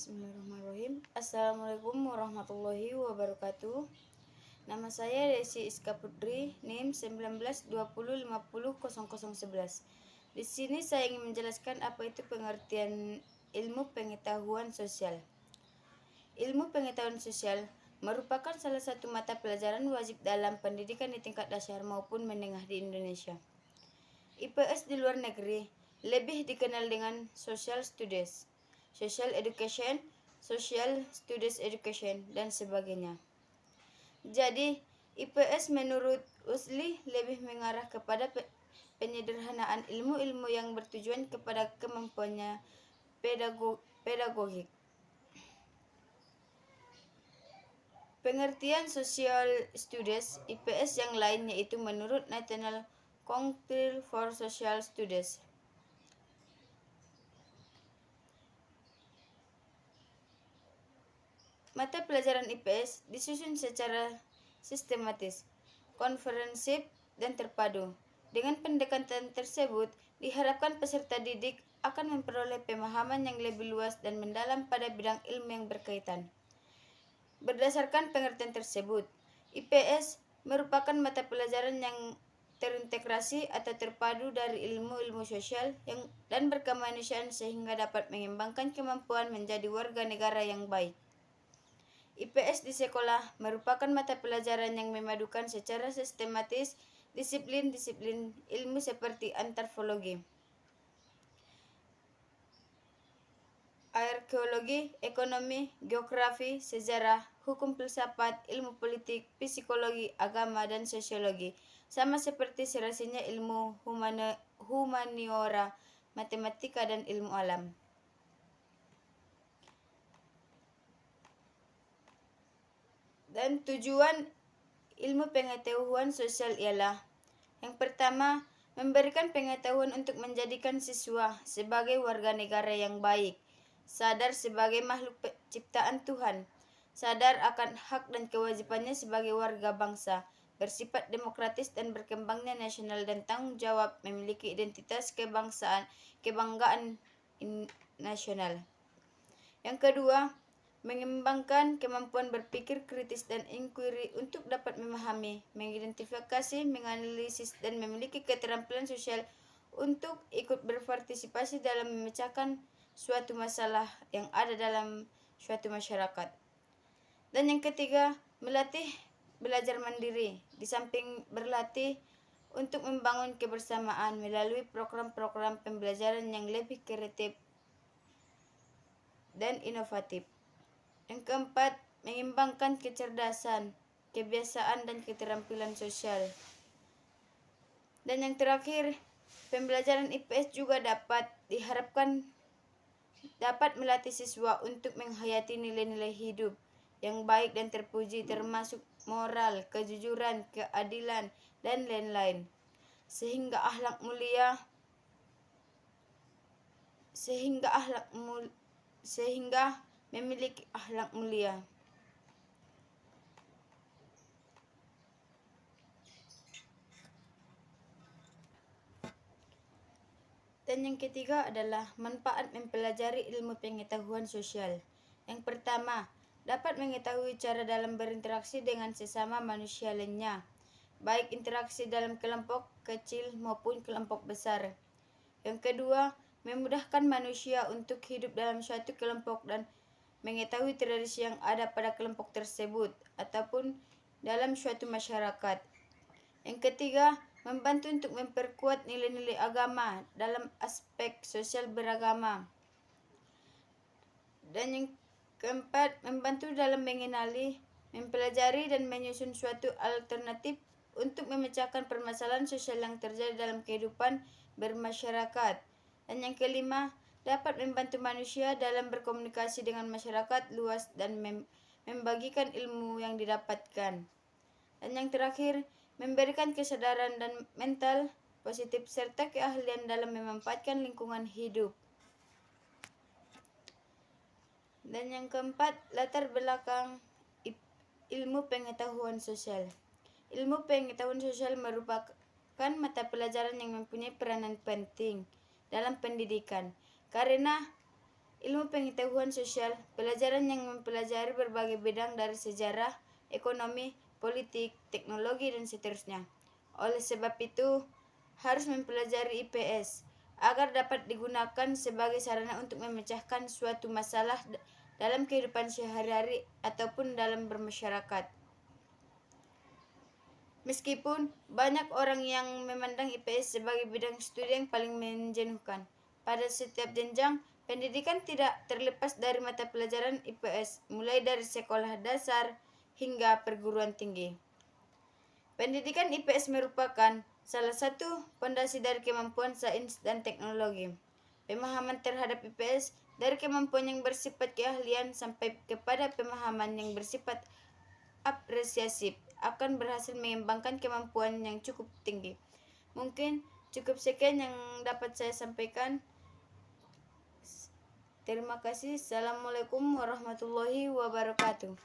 Bismillahirrahmanirrahim. Assalamualaikum warahmatullahi wabarakatuh. Nama saya Desi Iska Putri, NIM 1920500011. Di sini saya ingin menjelaskan apa itu pengertian ilmu pengetahuan sosial. Ilmu pengetahuan sosial merupakan salah satu mata pelajaran wajib dalam pendidikan di tingkat dasar maupun menengah di Indonesia. IPS di luar negeri lebih dikenal dengan Social Studies, Social Education, Social Studies Education, dan sebagainya. Jadi, IPS menurut Usli lebih mengarah kepada penyederhanaan ilmu-ilmu yang bertujuan kepada kemampuannya pedagogik. Pengertian Social Studies IPS yang lain yaitu menurut National Council for Social Studies. Mata pelajaran IPS disusun secara sistematis, komprehensif, dan terpadu. Dengan pendekatan tersebut, diharapkan peserta didik akan memperoleh pemahaman yang lebih luas dan mendalam pada bidang ilmu yang berkaitan. Berdasarkan pengertian tersebut, IPS merupakan mata pelajaran yang terintegrasi atau terpadu dari ilmu-ilmu sosial dan berkemanusiaan sehingga dapat mengembangkan kemampuan menjadi warga negara yang baik. IPS di sekolah merupakan mata pelajaran yang memadukan secara sistematis disiplin-disiplin ilmu seperti antropologi, arkeologi, ekonomi, geografi, sejarah, hukum filsafat, ilmu politik, psikologi, agama, dan sosiologi, sama seperti serasinya ilmu humaniora, matematika, dan ilmu alam. Dan tujuan ilmu pengetahuan sosial ialah: yang pertama, memberikan pengetahuan untuk menjadikan siswa sebagai warga negara yang baik, sadar sebagai makhluk ciptaan Tuhan, sadar akan hak dan kewajibannya sebagai warga bangsa, bersifat demokratis dan berkembangnya nasional, dan tanggung jawab memiliki identitas kebanggaan nasional. Yang kedua, mengembangkan kemampuan berpikir kritis dan inquiry untuk dapat memahami, mengidentifikasi, menganalisis, dan memiliki keterampilan sosial untuk ikut berpartisipasi dalam memecahkan suatu masalah yang ada dalam suatu masyarakat. Dan yang ketiga, melatih belajar mandiri, di samping berlatih untuk membangun kebersamaan melalui program-program pembelajaran yang lebih kreatif dan inovatif. Yang keempat, mengembangkan kecerdasan, kebiasaan, dan keterampilan sosial. Dan yang terakhir, pembelajaran IPS juga diharapkan dapat melatih siswa untuk menghayati nilai-nilai hidup yang baik dan terpuji, termasuk moral, kejujuran, keadilan, dan lain-lain, sehingga memiliki akhlak mulia. Dan yang ketiga adalah manfaat mempelajari ilmu pengetahuan sosial. Yang pertama, dapat mengetahui cara dalam berinteraksi dengan sesama manusia lainnya, baik interaksi dalam kelompok kecil maupun kelompok besar. Yang kedua, memudahkan manusia untuk hidup dalam suatu kelompok dan mengetahui tradisi yang ada pada kelompok tersebut ataupun dalam suatu masyarakat. Yang ketiga, membantu untuk memperkuat nilai-nilai agama dalam aspek sosial beragama. Dan yang keempat, membantu dalam mengenali, mempelajari, dan menyusun suatu alternatif untuk memecahkan permasalahan sosial yang terjadi dalam kehidupan bermasyarakat. Dan yang kelima, dapat membantu manusia dalam berkomunikasi dengan masyarakat luas dan membagikan ilmu yang didapatkan. Dan yang terakhir, memberikan kesadaran dan mental positif serta keahlian dalam memanfaatkan lingkungan hidup. Dan yang keempat, latar belakang ilmu pengetahuan sosial. Ilmu pengetahuan sosial merupakan mata pelajaran yang mempunyai peranan penting dalam pendidikan, karena ilmu pengetahuan sosial, pelajaran yang mempelajari berbagai bidang dari sejarah, ekonomi, politik, teknologi, dan seterusnya. Oleh sebab itu, harus mempelajari IPS agar dapat digunakan sebagai sarana untuk memecahkan suatu masalah dalam kehidupan sehari-hari ataupun dalam bermasyarakat. Meskipun banyak orang yang memandang IPS sebagai bidang studi yang paling menjenuhkan, pada setiap jenjang pendidikan tidak terlepas dari mata pelajaran IPS, mulai dari sekolah dasar hingga perguruan tinggi. Pendidikan IPS merupakan salah satu fondasi dari kemampuan sains dan teknologi. Pemahaman terhadap IPS dari kemampuan yang bersifat keahlian sampai kepada pemahaman yang bersifat apresiasi akan berhasil mengembangkan kemampuan yang cukup tinggi. Mungkin cukup sekian yang dapat saya sampaikan. Terima kasih. Assalamualaikum warahmatullahi wabarakatuh.